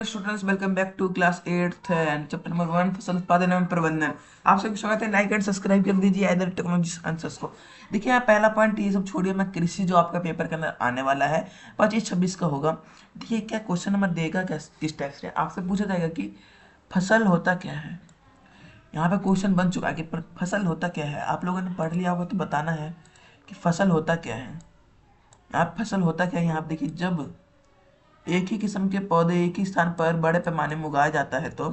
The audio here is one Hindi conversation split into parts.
Students welcome back to class 8th and chapter number 1 फसल उत्पादन एवं प्रबंधन। आप सभी स्वागत है। लाइक एंड सब्सक्राइब कर दीजिए इधर टेक्नोलॉजी आंसर्स को। देखिए यहाँ पहला पॉइंट ये सब छोड़िए, मैं कृषि जो आपका पेपर के अंदर आने वाला है 25-26 का होगा। देखिए क्या क्वेश्चन नंबर देगा, क्या किस टाइप से आपसे पूछा जाएगा कि फसल होता क्या है। यहाँ पे क्वेश्चन बन चुका है कि फसल होता क्या है। आप लोगों ने पढ़ लिया होगा तो बताना है कि फसल होता क्या है। आप फसल होता क्या है यहाँ आप देखिए, जब एक ही किस्म के पौधे एक ही स्थान पर बड़े पैमाने में उगाया जाता है तो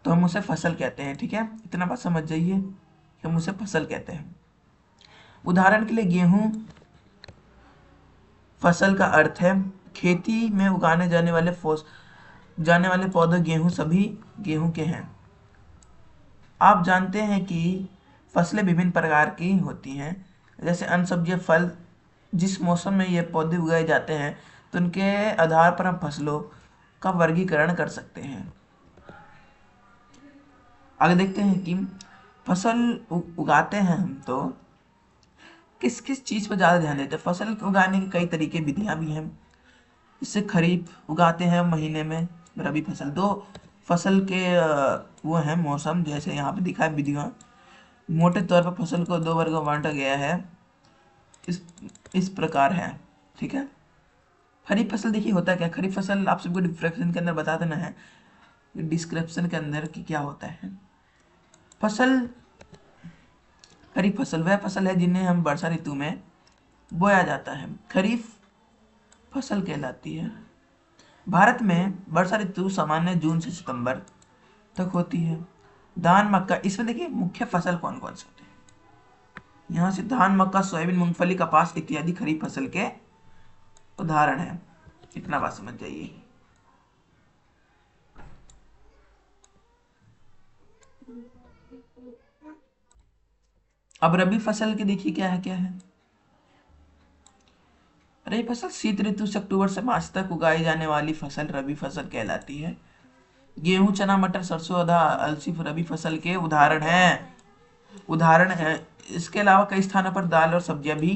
हम उसे फसल कहते हैं। ठीक है, इतना बात समझ जाइए कि हम उसे फसल कहते हैं। उदाहरण के लिए गेहूं फसल का अर्थ है खेती में उगाने जाने वाले पौधे। गेहूं सभी गेहूं के हैं। आप जानते हैं कि फसलें विभिन्न प्रकार की होती हैं, जैसे अन्न सब्जियां फल। जिस मौसम में ये पौधे उगाए जाते हैं तो उनके आधार पर हम फसलों का वर्गीकरण कर सकते हैं। आगे देखते हैं कि फसल उगाते हैं हम तो किस किस चीज़ पर ज़्यादा ध्यान देते हैं। फसल उगाने के कई तरीके विधियां भी हैं। इससे खरीफ उगाते हैं महीने में, रबी फसल। दो फसल के वो हैं मौसम, जैसे यहाँ पे दिखा है विधियां। मोटे तौर पर फसल को दो वर्गों में बांटा गया है, इस प्रकार है। ठीक है, खरीफ फसल देखिए होता क्या। खरीफ फसल आप सबको डिस्क्रिप्शन के अंदर बता देना है, डिस्क्रिप्शन के अंदर कि क्या होता है। फसल खरीफ फसल वह फसल है जिन्हें हम वर्षा ऋतु में बोया जाता है, खरीफ फसल कहलाती है। भारत में वर्षा ऋतु सामान्य जून से सितंबर तक होती है। धान मक्का, इसमें देखिए मुख्य फसल कौन कौन से होते हैं। यहाँ से धान मक्का सोयाबीन मूंगफली कपास इत्यादि खरीफ फसल के उदाहरण है। इतना बात समझ जाइए। अब रबी फसल के देखिए क्या है। रबी फसल शीत ऋतु से अक्टूबर से मार्च तक उगाई जाने वाली फसल रबी फसल कहलाती है। गेहूं चना मटर सरसों आधा अलसी रबी फसल के उदाहरण है। इसके अलावा कई स्थानों पर दाल और सब्जियां भी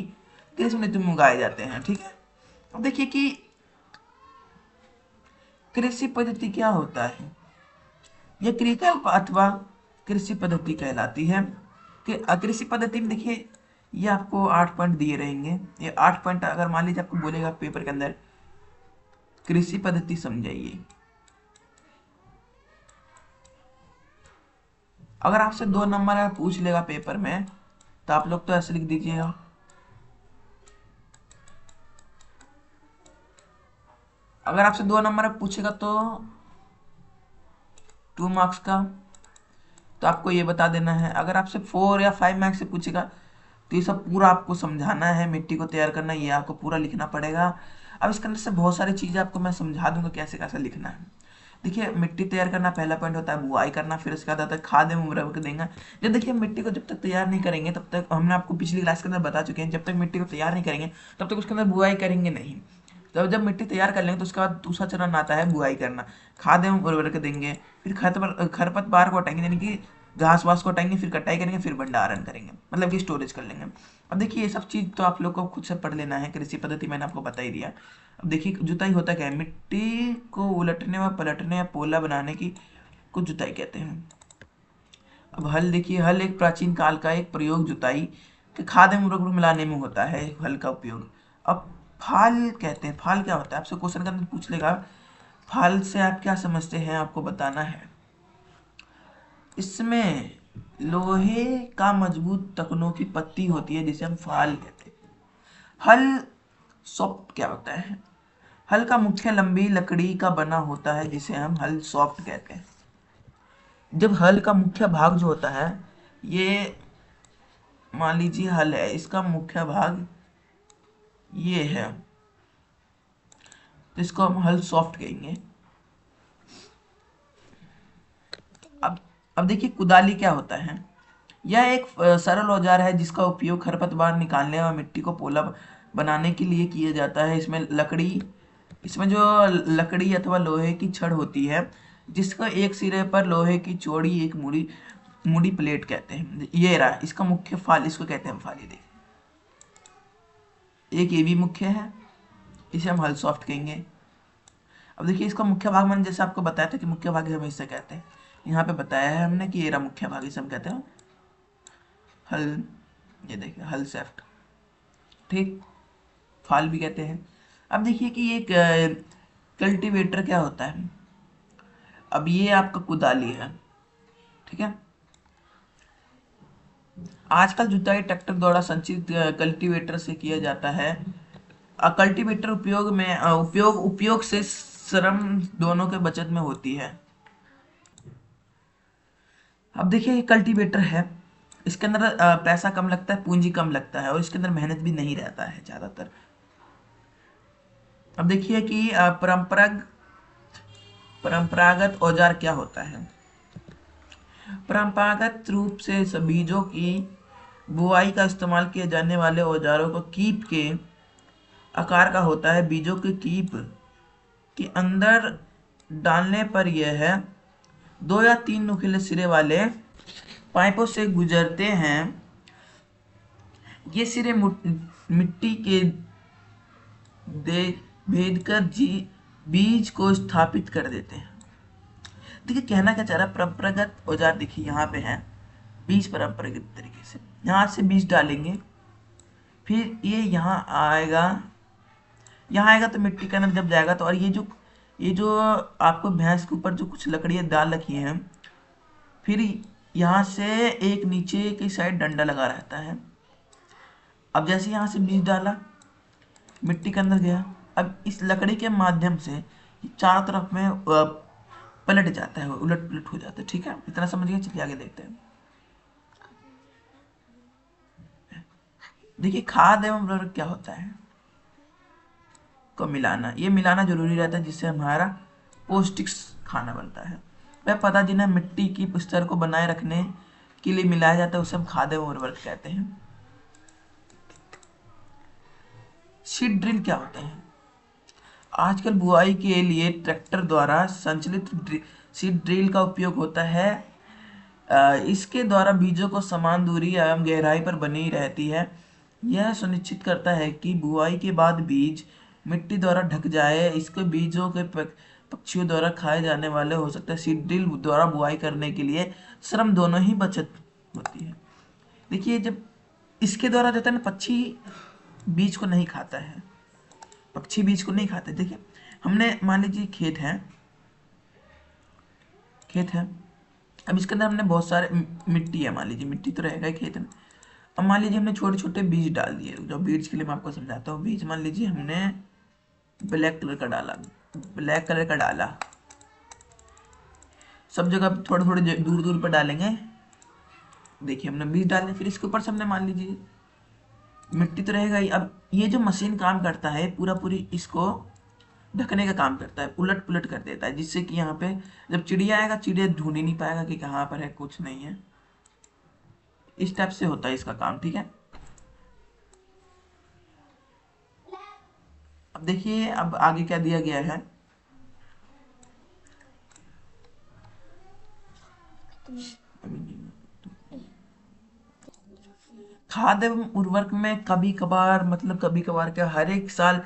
ग्रीष्म ऋतु में उगाए जाते हैं। ठीक है, अब देखिए कि कृषि पद्धति क्या होता है। यह क्रियाकल्प अथवा कृषि पद्धति कहलाती है। कि कृषि पद्धति में देखिए ये आपको 8 पॉइंट दिए रहेंगे। ये 8 पॉइंट अगर मान लीजिए आपको बोलेगा पेपर के अंदर कृषि पद्धति समझाइए, अगर आपसे 2 नंबर पूछ लेगा पेपर में तो आप लोग तो ऐसे लिख दीजिएगा। अगर आपसे 2 नंबर पूछेगा तो 2 मार्क्स का, तो आपको ये बता देना है। अगर आपसे 4 या 5 मार्क्स से पूछेगा तो ये सब पूरा आपको समझाना है। मिट्टी को तैयार करना ये आपको पूरा लिखना पड़ेगा। अब इसके अंदर से बहुत सारी चीज़ें आपको मैं समझा दूंगा कैसे कैसे लिखना है। देखिए मिट्टी तैयार करना पहला पॉइंट होता है, बुआई करना। फिर उसके बाद आता है खाद एवं उर्वरक देंगे। जब देखिए मिट्टी को जब तक तैयार नहीं करेंगे तब तक, हमने आपको पिछली क्लास के अंदर बता चुके हैं, जब तक मिट्टी को तैयार नहीं करेंगे तब तक उसके अंदर बुआई करेंगे नहीं। तो जब मिट्टी तैयार कर लेंगे तो उसके बाद दूसरा चरण आता है बुआई करना। खाद एवं उर्वरक देंगे, फिर खरपतवार को हटाएंगे, यानी कि घास वास को हटाएंगे, फिर कटाई करेंगे, फिर भंडारण करेंगे, मतलब कि स्टोरेज कर लेंगे। अब देखिए ये सब चीज़ तो आप लोग को खुद से पढ़ लेना है। कृषि पद्धति मैंने आपको बता ही दिया। अब देखिए जुताई होता क्या है। मिट्टी को उलटने व पलटने या पोला बनाने की को जुताई कहते हैं। अब हल देखिए, हल एक प्राचीन काल का एक प्रयोग जुताई के खाद एवं उर्वरक मिलाने में होता है, हल का उपयोग। अब फाल कहते हैं। फाल क्या होता है, आपसे क्वेश्चन के अंदर पूछ लेगा फाल से आप क्या समझते हैं, आपको बताना है। इसमें लोहे का मजबूत तकनों की पत्ती होती है जिसे हम फाल कहते हैं। हल सॉफ्ट क्या होता है। हल का मुख्य लंबी लकड़ी का बना होता है जिसे हम हल सॉफ्ट कहते हैं। जब हल का मुख्य भाग जो होता है, ये मान लीजिए हल है, इसका मुख्य भाग ये है, तो इसको हम हल सॉफ्ट कहेंगे। अब अब देखिए कुदाली क्या होता है। यह एक सरल औजार है जिसका उपयोग खरपतवार निकालने और मिट्टी को पोला बनाने के लिए किया जाता है। इसमें जो लकड़ी अथवा लोहे की छड़ होती है, जिसका एक सिरे पर लोहे की चौड़ी एक मुड़ी मुड़ी प्लेट कहते हैं। ये रहा इसका मुख्य फाल, इसको कहते हैं फाल। ये देखिए एक ये भी मुख्य है, इसे हम हल सॉफ्ट कहेंगे। अब देखिए इसका मुख्य भाग मैंने जैसे आपको बताया था कि मुख्य भाग हम इससे कहते हैं, यहाँ पे बताया है हमने कि ये रहा मुख्य भाग, इसे हम कहते हैं हल। ये देखिए हल शाफ्ट, ठीक, फाल भी कहते हैं। अब देखिए कि ये कल्टीवेटर क्या होता है। अब ये आपका कुदाली है, ठीक है। आजकल जुताई ट्रैक्टर द्वारा संचित कल्टीवेटर से किया जाता है। कल्टीवेटर उपयोग से श्रम दोनों के बचत में होती है। अब देखिए ये कल्टीवेटर है, इसके अंदर पैसा कम लगता है, पूंजी कम लगता है और इसके अंदर मेहनत भी नहीं रहता है ज़्यादातर। अब देखिए कि परंपरागत औजार क्या होता है। परंपरागत रूप से बीजों की बुआई का इस्तेमाल किए जाने वाले औजारों को कीप के आकार का होता है। बीजों के कीप के अंदर डालने पर यह 2 या 3 नुकीले सिरे वाले पाइपों से गुजरते हैं। ये सिरे मिट्टी के भेदकर बीज को स्थापित कर देते हैं। देखिए कहना क्या चाह रहा है, परंपरागत औजार देखिए यहाँ पे है, बीज परंपरागत तरीके से यहाँ से बीज डालेंगे, फिर ये यहाँ आएगा तो मिट्टी के अंदर जब जाएगा तो, और ये जो आपको भैंस के ऊपर जो कुछ लकड़ियाँ डाल रखी हैं, फिर यहाँ से एक नीचे की साइड डंडा लगा रहता है। अब जैसे यहाँ से बीज डाला, मिट्टी के अंदर गया, अब इस लकड़ी के माध्यम से चारों तरफ में पलट जाता है, उलट पुलट हो जाता है, ठीक है। इतना समझिए, चलिए आगे देखते हैं। देखिए खाद एवं उर्वरक क्या होता है को मिलाना, ये मिलाना जरूरी रहता है जिससे हमारा पौष्टिक खाना बनता है। वह पदार्थ जिन्हें मिट्टी की स्तर को बनाए रखने के लिए मिलाया जाता है उसे हम खाद एवं उर्वरक कहते हैं। सीड ड्रिल क्या होता है। आजकल बुआई के लिए ट्रैक्टर द्वारा संचालित सीड ड्रिल का उपयोग होता है। इसके द्वारा बीजों को समान दूरी एवं गहराई पर बनी रहती है। यह सुनिश्चित करता है कि बुआई के बाद बीज मिट्टी द्वारा ढक जाए। इसके बीजों के पक्षियों द्वारा खाए जाने वाले हो सकते हैं। सीड ड्रिल द्वारा बुआई करने के लिए श्रम दोनों ही बचत होती है। देखिए जब इसके द्वारा जो है ना, पक्षी बीज को नहीं खाता है, पक्षी बीज को नहीं खाते। देखिए हमने मान लीजिए खेत है, अब इसके अंदर हमने बहुत सारे मिट्टी है, मान लीजिए मिट्टी तो रहेगा ही खेत में। अब मान लीजिए हमने छोटे छोटे बीज डाल दिए, जो बीज के लिए मैं आपको समझाता हूँ। बीज मान लीजिए हमने ब्लैक कलर का डाला, सब जगह थोड़े थोड़े दूर दूर पर डालेंगे। देखिए हमने बीज डाले, फिर इसके ऊपर से हमने मान लीजिए मिट्टी तो रहेगा ही। अब ये जो मशीन काम करता है पूरी इसको ढकने का काम करता है, उलट पुलट कर देता है, जिससे कि यहाँ पे जब चिड़िया आएगा, चिड़िया ढूंढ ही नहीं पाएगा कि कहाँ पर है, कुछ नहीं है। इस टाइप से होता है इसका काम, ठीक है। अब देखिए अब आगे क्या दिया गया है। खाद एवं उर्वरक में कभी कभार क्या, हर एक साल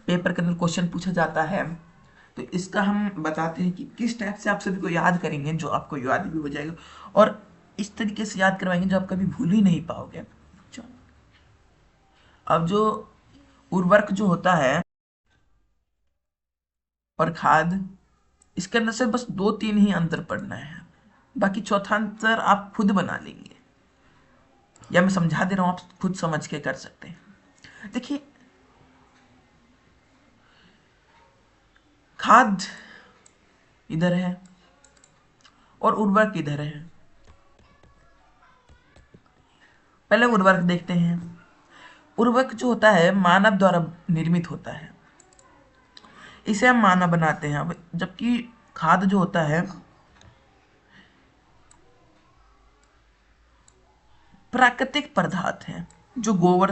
पेपर के अंदर क्वेश्चन पूछा जाता है। तो इसका हम बताते हैं कि किस टाइप से आप सभी को याद करेंगे, जो आपको याद भी हो जाएगा, और इस तरीके से याद करवाएंगे जो आप कभी भूल ही नहीं पाओगे। अब जो उर्वरक जो होता है और खाद, इसके अंदर से बस 2-3 ही अंतर पढ़ना है, बाकी चौथा अंतर आप खुद बना लेंगे, या मैं समझा दे रहा हूं, आप खुद समझ के कर सकते हैं। देखिए खाद इधर है और उर्वरक इधर है। पहले उर्वरक देखते हैं। उर्वरक जो होता है मानव द्वारा निर्मित होता है, इसे हम मानव बनाते हैं। जबकि खाद जो होता है प्राकृतिक पदार्थ है, जो गोबर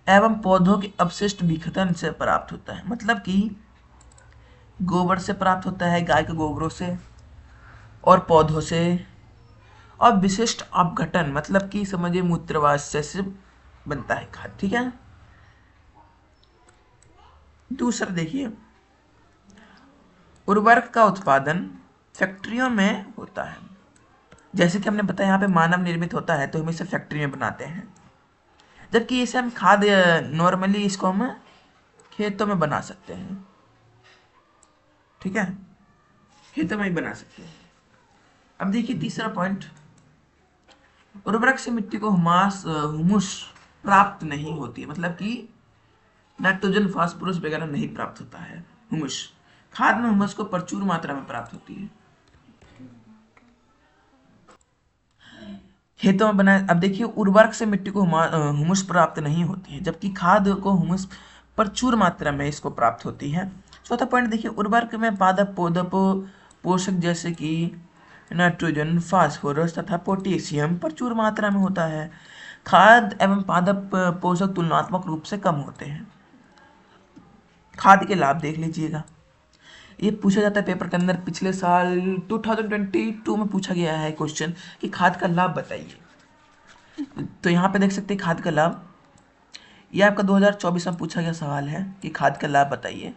एवं पौधों के अपशिष्ट विघटन से प्राप्त होता है। मतलब कि गोबर से प्राप्त होता है, गाय के गोबरों से और पौधों से, और विशिष्ट अपघटन मतलब कि समझिए मूत्रवास्य से बनता है खाद, ठीक है। दूसरा देखिए उर्वरक का उत्पादन फैक्ट्रियों में होता है। जैसे कि हमने बताया यहाँ पे मानव निर्मित होता है तो हम इसे फैक्ट्री में बनाते हैं, जबकि इसे हम खाद नॉर्मली इसको हम खेतों में बना सकते हैं। ठीक है, खेतों में ही बना सकते हैं। अब देखिए तीसरा पॉइंट, उर्वरक से मिट्टी को हुमुस प्राप्त नहीं होती है, मतलब कि नाइट्रोजन फास्फोरस वगैरह नहीं प्राप्त होता है। हुमुस, खाद में हुमुस को प्रचुर मात्रा में प्राप्त होती है। खेतों में बनाए, अब देखिए उर्वरक से मिट्टी को हुमुस प्राप्त नहीं होती है, जबकि खाद को हुमुस प्रचुर मात्रा में इसको प्राप्त होती है। चौथा पॉइंट देखिए, उर्वरक में पादप पोषक जैसे कि नाइट्रोजन, फास्फोरस तथा पोटेशियम प्रचुर मात्रा में होता है। खाद एवं पादप पोषक तुलनात्मक रूप से कम होते हैं। खाद के लाभ देख लीजिएगा, ये पूछा जाता है पेपर के अंदर। पिछले साल 2022 में पूछा गया है क्वेश्चन कि खाद का लाभ बताइए। तो यहाँ पे देख सकते हैं खाद का लाभ, ये आपका 2024 में पूछा गया सवाल है कि खाद का लाभ बताइए।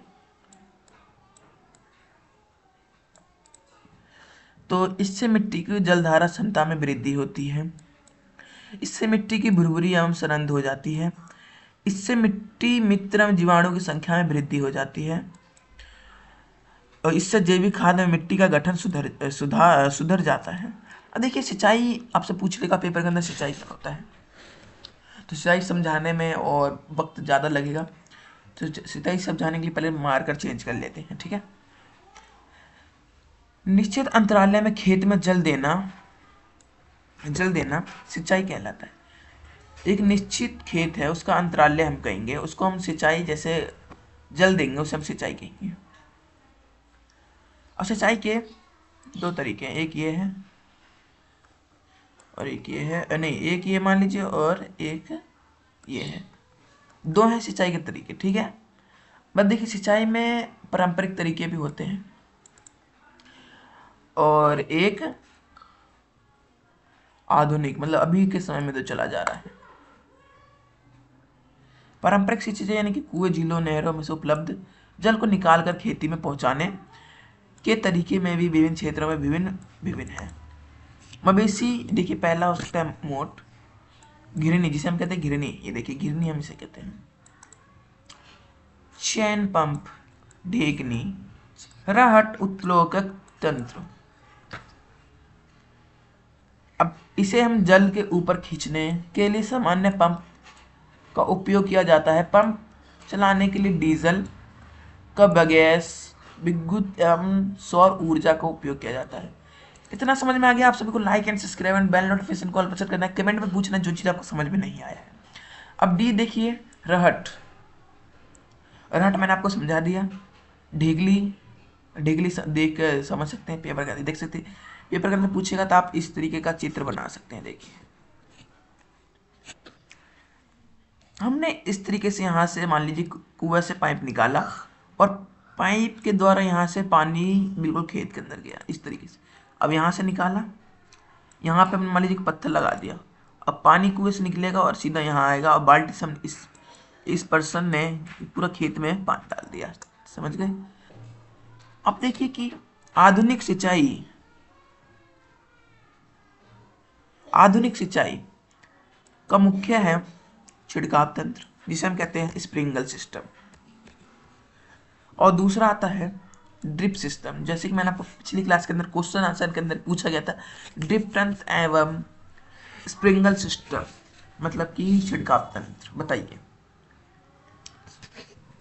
तो इससे मिट्टी की जलधारा क्षमता में वृद्धि होती है, इससे मिट्टी की भुरभुरी एवं सड़ंध हो जाती है, इससे मिट्टी मित्र एवं जीवाणु की संख्या में वृद्धि हो जाती है, और इससे जैविक खाद में मिट्टी का गठन सुधर जाता है। अब देखिए सिंचाई आपसे पूछ लेगा पेपर के अंदर, सिंचाई क्या होता है, तो सिंचाई समझाने में और वक्त ज़्यादा लगेगा, तो सिंचाई समझाने के लिए पहले मार्कर चेंज कर लेते हैं। ठीक है, निश्चित अंतराल में खेत में जल देना सिंचाई कहलाता है। एक निश्चित खेत है, उसका अंतराल्य हम कहेंगे, उसको हम सिंचाई, जैसे जल देंगे उसे हम सिंचाई कहेंगे। और सिंचाई के दो तरीके हैं, एक ये है और एक ये है, नहीं एक ये मान लीजिए और एक ये है, दो है सिंचाई के तरीके। ठीक है, बस देखिए सिंचाई में पारंपरिक तरीके भी होते हैं और एक आधुनिक, मतलब अभी के समय में तो चला जा रहा है। पारंपरिक सिंचाई यानी कि कुएं, झीलों, नहरों में से उपलब्ध जल को निकालकर खेती में पहुंचाने के तरीके में भी विभिन्न क्षेत्रों में विभिन्न है। मवेशी देखिए पहला हो सकता है मोट, घिरनी जिसे हम कहते हैं घिरनी, ये देखिए घिरनी हम इसे कहते हैं। चैन पंप, ढेकनी, रहट, उत्प्लोकक तंत्र। अब इसे हम जल के ऊपर खींचने के लिए सामान्य पंप का उपयोग किया जाता है। पंप चलाने के लिए डीजल का बगैस, विद्युत एवं सौर ऊर्जा का उपयोग किया जाता है। इतना समझ में आ गया? आप सभी को like and subscribe and bell notification call पर करना है, कमेंट में पूछना जो चीज़ आपको समझ में नहीं आया है। अब डी देखिए, रहट मैंने आपको समझा दिया। ढेगली देख समझ सकते हैं, पेपर का देख सकते हैं, पेपर के अंदर पूछेगा तो आप इस तरीके का चित्र बना सकते हैं। देखिए हमने इस तरीके से यहाँ से मान लीजिए कुएं से पाइप निकाला और पाइप के द्वारा यहाँ से पानी बिल्कुल खेत के अंदर गया इस तरीके से। अब यहाँ से निकाला, यहाँ पे हमने मान लीजिए पत्थर लगा दिया, अब पानी कुएं से निकलेगा और सीधा यहाँ आएगा और बाल्टी से हम इस पर्सन ने पूरा खेत में पानी डाल दिया। समझ गए? अब देखिए कि आधुनिक सिंचाई का मुख्य है छिड़काव तंत्र, जिसे हम कहते हैं स्प्रिंकल सिस्टम, और दूसरा आता है ड्रिप सिस्टम। जैसे कि मैंने आपको पिछली क्लास के अंदर क्वेश्चन आंसर के अंदर पूछा गया था, ड्रिप तंत्र एवं स्प्रिंकल सिस्टम मतलब कि छिड़काव तंत्र बताइए।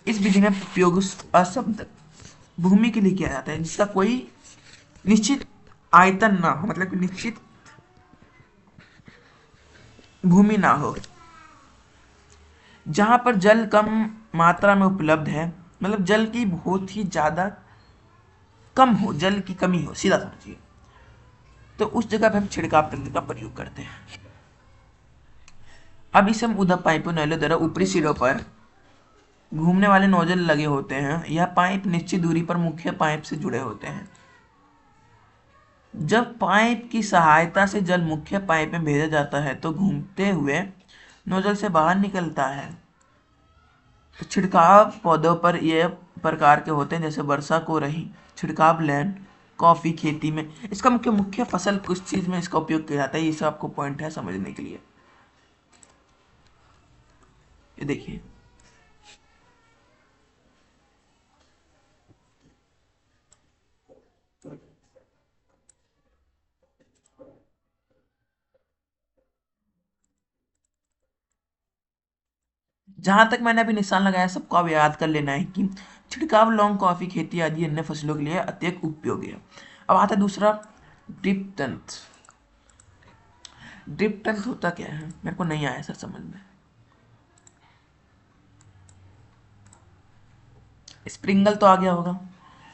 इस विधि में उपयोग असंबद्ध भूमि के लिए किया जाता है जिसका कोई निश्चित आयतन ना हो, मतलब कि निश्चित भूमि ना हो, जहां पर जल कम मात्रा में उपलब्ध है, मतलब जल की बहुत ही ज्यादा कम हो, जल की कमी हो, सीधा समझिए, तो उस जगह पे हम छिड़काव तंत्र का प्रयोग करते हैं। अब इसे हम उद्धव पाइपों नैलों द्वारा ऊपरी सिरों पर घूमने वाले नोजल लगे होते हैं। यह पाइप निश्चित दूरी पर मुख्य पाइप से जुड़े होते हैं। जब पाइप की सहायता से जल मुख्य पाइप में भेजा जाता है तो घूमते हुए नोजल से बाहर निकलता है। तो छिड़काव पौधों पर यह प्रकार के होते हैं, जैसे वर्षा को रही छिड़काव लैंड कॉफी खेती में। इसका मुख्य मुख्य फसल किस चीज में इसका उपयोग किया जाता है, ये सब आपको पॉइंट है समझने के लिए। ये देखिए, जहां तक मैंने अभी निशान लगाया सबको अब याद कर लेना है कि छिड़काव लौंग कॉफी खेती आदि अन्य फसलों के लिए अत्यधिक उपयोगी है। अब आता है दूसरा, ड्रिप तंत्र। ड्रिप तंत्र होता क्या है, मेरे को नहीं आया सर समझ में। स्प्रिंगल तो आ गया होगा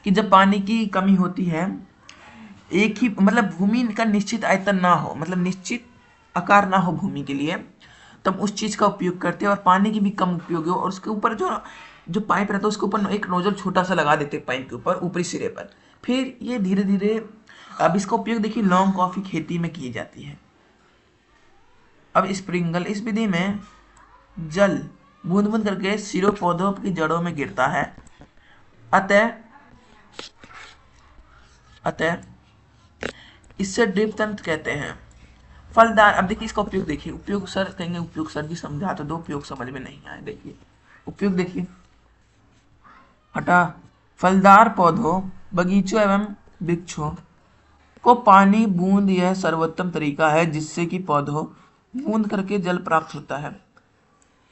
कि जब पानी की कमी होती है, एक ही मतलब भूमि का निश्चित आयतन ना हो, मतलब निश्चित आकार ना हो भूमि के लिए, तब उस चीज का उपयोग करते हैं और पानी की भी कम उपयोग हो, और उसके ऊपर जो जो पाइप रहता है उसके ऊपर एक नोजल छोटा सा लगा देते हैं पाइप के ऊपर ऊपरी सिरे पर। फिर ये धीरे धीरे, अब इसका उपयोग देखिए लौंग कॉफी खेती में की जाती है। अब स्प्रिंगल, इस विधि में जल बूंद बूंद करके सिरों पौधों की जड़ों में गिरता है। अतः अतः इससे ड्रिप तंत्र कहते हैं। फलदार, अब देखिए इसका उपयोग देखिए, उपयोग सर कहेंगे, उपयोग सर जी समझा तो दो, उपयोग समझ में नहीं आए। देखिए उपयोग देखिए, हटा, फलदार पौधों बगीचों एवं वृक्षों को पानी बूंद यह सर्वोत्तम तरीका है जिससे कि पौधों बूंद करके जल प्राप्त होता है।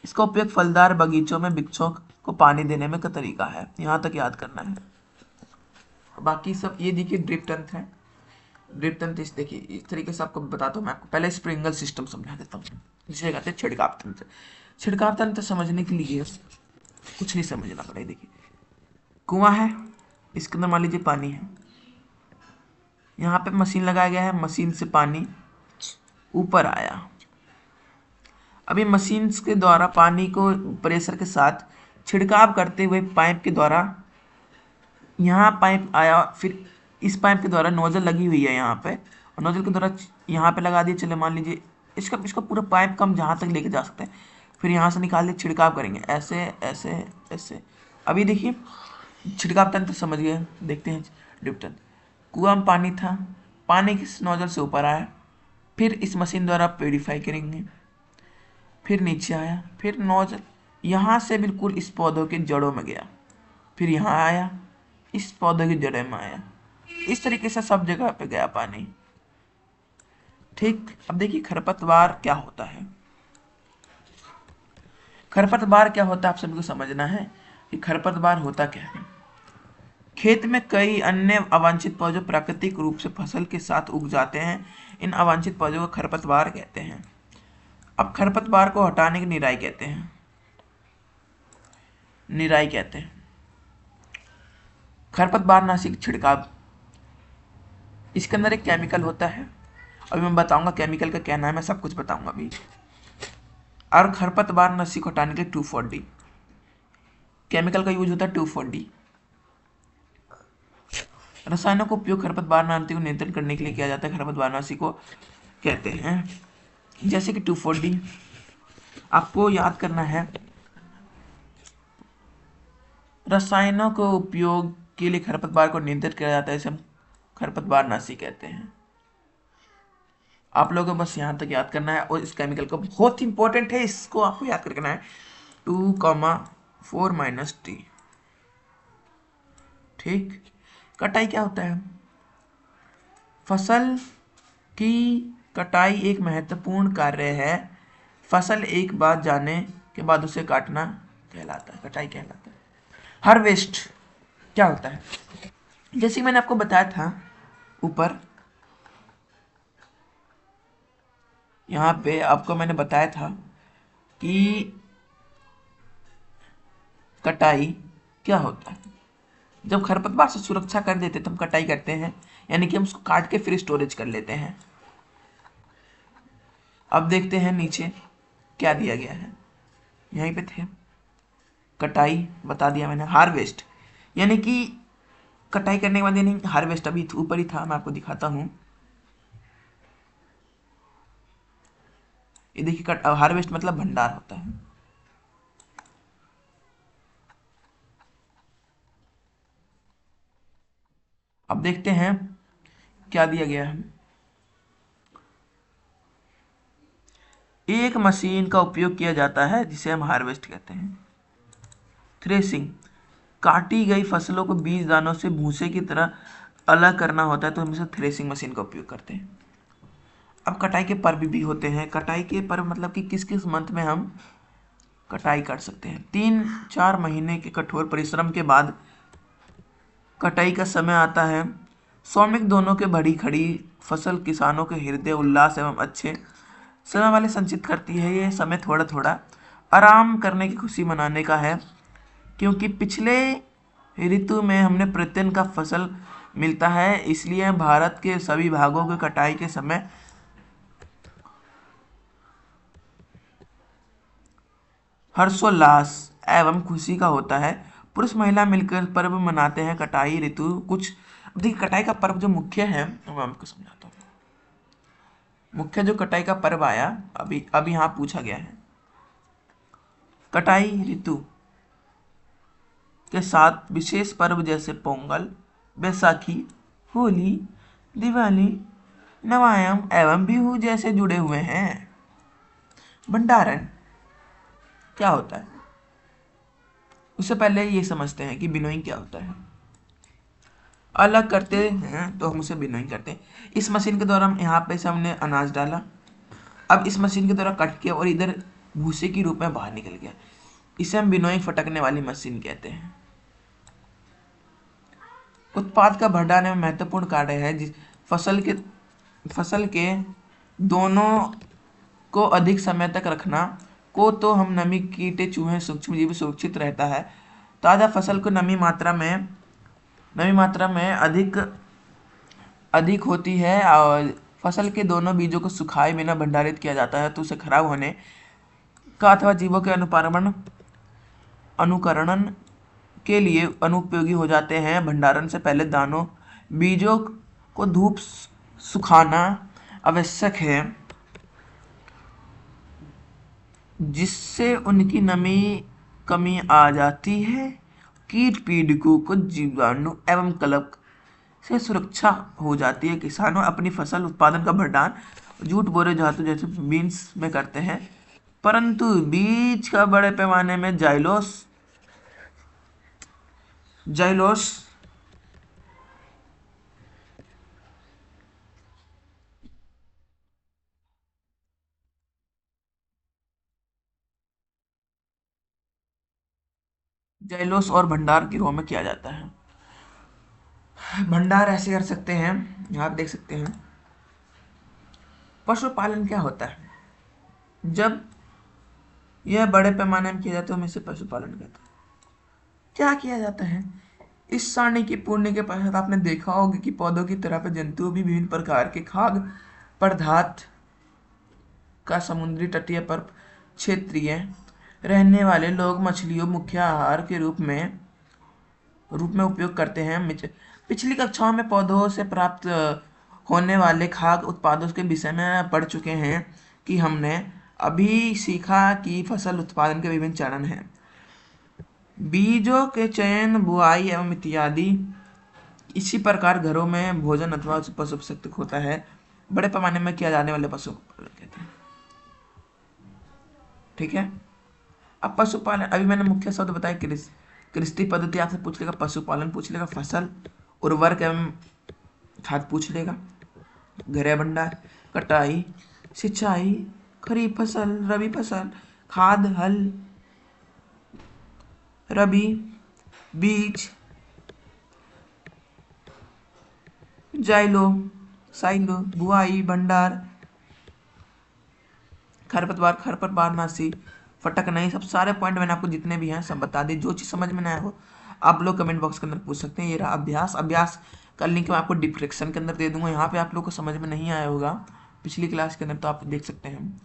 इसका उपयोग फलदार बगीचों में वृक्षों को पानी देने में का तरीका है। यहाँ तक याद करना है, बाकी सब ये देखिए ड्रिप तंत्र है। ड्रिप तंत्र इस देखिए इस तरीके से आपको बताता हूँ मैं, आपको पहले स्प्रिंगल सिस्टम समझा देता हूँ, जिसे कहते हैं छिड़काव तंत्र। छिड़काव तंत्र समझने के लिए कुछ नहीं समझना पड़ेगा। देखिए कुआं है, इसके अंदर मान लीजिए पानी है, यहाँ पे मशीन लगाया गया है, मशीन से पानी ऊपर आया। अभी मशीन के द्वारा पानी को प्रेशर के साथ छिड़काव करते हुए पाइप के द्वारा यहाँ पाइप आया, फिर इस पाइप के द्वारा नोजल लगी हुई है यहाँ पे, और नोजल के द्वारा यहाँ पे लगा दिए। चले मान लीजिए इसका इसका पूरा पाइप का हम जहाँ तक लेके जा सकते हैं, फिर यहाँ से निकाल दिए, छिड़काव करेंगे ऐसे ऐसे ऐसे। अभी देखिए छिड़काव तंत्र समझ गए, देखते हैं ड्रिप तंत्र। कुआं में पानी था, पानी किस नोजल से ऊपर आया, फिर इस मशीन द्वारा प्योरीफाई करेंगे, फिर नीचे आया, फिर नोजल यहाँ से बिल्कुल इस पौधों के जड़ों में गया, फिर यहाँ आया, इस पौधे की जड़ों में आया, इस तरीके से सब जगह पे गया पानी। ठीक, अब देखिए खरपतवार क्या होता है। खरपतवार क्या होता है आप सभी को समझना है कि खरपतवार होता क्या है। खेत में कई अन्य अवांछित पौधे प्राकृतिक रूप से फसल के साथ उग जाते हैं, इन अवांछित पौधों को खरपतवार कहते हैं। अब खरपतवार को हटाने की निराई कहते हैं, निराई कहते हैं। खरपतवार नाशक छिड़काव, इसके अंदर एक केमिकल होता है, अभी मैं बताऊंगा केमिकल का क्या नाम है, सब कुछ बताऊंगा अभी। और खरपतवार नाशक हटाने के लिए 2,4-D केमिकल का यूज होता है। 2,4-D रसायनों का उपयोग खरपतवार नाशक को नियंत्रण करने के लिए किया जाता है, खरपतवार नाशक को कहते हैं। जैसे कि 2,4-D आपको याद करना है, रसायनों के उपयोग के लिए खरपतवार को नियंत्रित किया जाता है, इसे हम खरपतवार नाशी कहते हैं। आप लोगों को बस यहाँ तक याद करना है, और इस केमिकल को बहुत इंपॉर्टेंट है, इसको आपको याद करना है 2,4-T। ठीक, कटाई क्या होता है। फसल की कटाई एक महत्वपूर्ण कार्य है, फसल एक बार जाने के बाद उसे काटना कहलाता है, कटाई कहलाता है। हार्वेस्ट क्या होता है, जैसे मैंने आपको बताया था ऊपर, यहाँ पे आपको मैंने बताया था कि कटाई क्या होता है। जब खरपतवार से सुरक्षा कर देते तो हम कटाई करते हैं, यानी कि हम उसको काट के फिर स्टोरेज कर लेते हैं। अब देखते हैं नीचे क्या दिया गया है, यहीं पे थे, कटाई बता दिया मैंने। हार्वेस्ट यानी कि कटाई करने के बाद, यानी हार्वेस्ट अभी ऊपर ही था, मैं आपको दिखाता हूँ। ये देखिए हार्वेस्ट मतलब भंडार होता है। अब देखते हैं क्या दिया गया है। एक मशीन का उपयोग किया जाता है जिसे हम हार्वेस्ट कहते हैं। थ्रेसिंग, काटी गई फसलों को बीज दानों से भूसे की तरह अलग करना होता है, तो हम इसे थ्रेसिंग मशीन का उपयोग करते हैं। अब कटाई के पर्व भी होते हैं। कटाई के पर्व मतलब कि किस किस मंथ में हम कटाई कर सकते हैं। 3-4 महीने के कठोर परिश्रम के बाद कटाई का समय आता है। श्रमिक दोनों के बड़ी खड़ी फसल किसानों के हृदय उल्लास एवं अच्छे समय वाले संचित करती है। ये समय थोड़ा थोड़ा आराम करने की खुशी मनाने का है, क्योंकि पिछले ऋतु में हमने प्रतिदिन का फसल मिलता है, इसलिए भारत के सभी भागों के कटाई के समय हर्षोल्लास एवं खुशी का होता है। पुरुष महिला मिलकर पर्व मनाते हैं। कटाई ऋतु कुछ, देखिए कटाई का पर्व जो मुख्य है मैं आपको समझाता हूँ। मुख्य जो कटाई का पर्व आया अभी अभी यहाँ पूछा गया है, कटाई ऋतु के साथ विशेष पर्व जैसे पोंगल, बैसाखी, होली, दिवाली, नवायम एवं बिहू जैसे जुड़े हुए हैं। भंडारण क्या होता है, उससे पहले ये समझते हैं कि बिनोइंग क्या होता है। अलग करते हैं तो हम उसे बिनोइंग करते हैं। इस मशीन के द्वारा यहाँ पे से हमने अनाज डाला, अब इस मशीन के द्वारा कट किया और इधर भूसे के रूप में बाहर निकल गया, इसे हम बिनोइंग फटकने वाली मशीन कहते हैं। उत्पाद का भंडारण में महत्वपूर्ण कार्य है जिस फसल के दोनों को अधिक समय तक रखना को तो हम नमी, कीटे, चूहे, सूक्ष्म जीव सुरक्षित रहता है। ताज़ा फसल को नमी मात्रा में अधिक होती है और फसल के दोनों बीजों को सुखाए बिना भंडारित किया जाता है तो उसे खराब होने का अथवा जीवों के अनुकरणन के लिए अनुपयोगी हो जाते हैं। भंडारण से पहले दानों बीजों को धूप सुखाना आवश्यक है, जिससे उनकी नमी कमी आ जाती है। कीट पीड़कों को जीवाणु एवं कलक से सुरक्षा हो जाती है। किसानों अपनी फसल उत्पादन का भंडारण जूट, बोरे, धातु जैसे बीन्स में करते हैं, परंतु बीज का बड़े पैमाने में जाइलोस और भंडार गिरोह में किया जाता है। भंडार ऐसे कर सकते हैं, आप देख सकते हैं। पशुपालन क्या होता है, जब यह बड़े पैमाने में किया जाता है हम इसे पशुपालन कहते हैं। क्या किया जाता है, इस सारणी की पूर्ण के पश्चात आपने देखा होगा कि पौधों की तरह पे जंतु भी विभिन्न प्रकार के खाद्य पदार्थ का समुद्री तटीय पर क्षेत्रीय रहने वाले लोग मछलियों मुख्य आहार के रूप में उपयोग करते हैं। पिछली कक्षाओं में पौधों से प्राप्त होने वाले खाद्य उत्पादों के विषय में पढ़ चुके हैं कि हमने अभी सीखा कि फसल उत्पादन के विभिन्न चरण हैं। बीजों के चयन, बुआई एवं इत्यादि। इसी प्रकार घरों में भोजन अथवा पशु प्रसंस्कृत होता है। बड़े पैमाने में किया जाने वाले पशुपालन कहते हैं। ठीक है, अब पशुपालन, अभी मैंने मुख्य शब्द बताया। कृषि पद्धति आपसे पूछ लेगा, पशुपालन पूछ लेगा, फसल उर्वरक एवं खाद पूछ लेगा, गृह भंडार, कटाई, सिंचाई, खरीफ फसल, रबी फसल, खाद, हल, रबी, बीज, जाइलो, साइलो, बुआई, भंडार, खरपतवार नाशी, फटक नहीं, सब सारे पॉइंट मैंने आपको जितने भी हैं सब बता दिए। जो चीज़ समझ में ना आया हो आप लोग कमेंट बॉक्स के अंदर पूछ सकते हैं। ये रहा अभ्यास का लिंक मैं आपको डिस्क्रिप्शन के अंदर दे दूंगा। यहाँ पे आप लोग को समझ में नहीं आया होगा पिछली क्लास के अंदर तो आप देख सकते हैं।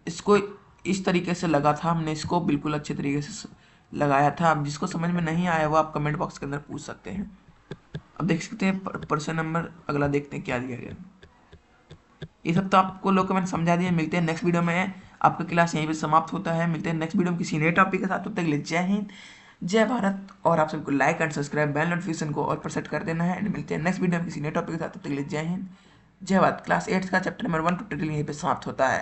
इसको इस तरीके से लगा था हमने, इसको बिल्कुल अच्छे तरीके से लगाया था। अब जिसको समझ में नहीं आया वो आप कमेंट बॉक्स के अंदर पूछ सकते हैं। अब देख सकते हैं पर्सन नंबर अगला देखते हैं क्या दिया गया। ये सब तो आपको लोग मैंने समझा दिया। मिलते हैं नेक्स्ट वीडियो में। आपका क्लास यहीं पे समाप्त होता है। मिलते हैं नेक्स्ट वीडियो में किसी नए टॉपिक के साथ। तब तक के लिए जय हिंद, जय भारत। और आप सबको like and subscribe, bell notification को ऑल पर सेट कर देना है। एंड मिलते हैं नेक्स्ट वीडियो में किसी नए टॉपिक के साथ। तब तक के लिए जय हिंद, जय भारत। क्लास 8 का चैप्टर नंबर 1 टोटल यहीं पे समाप्त होता है।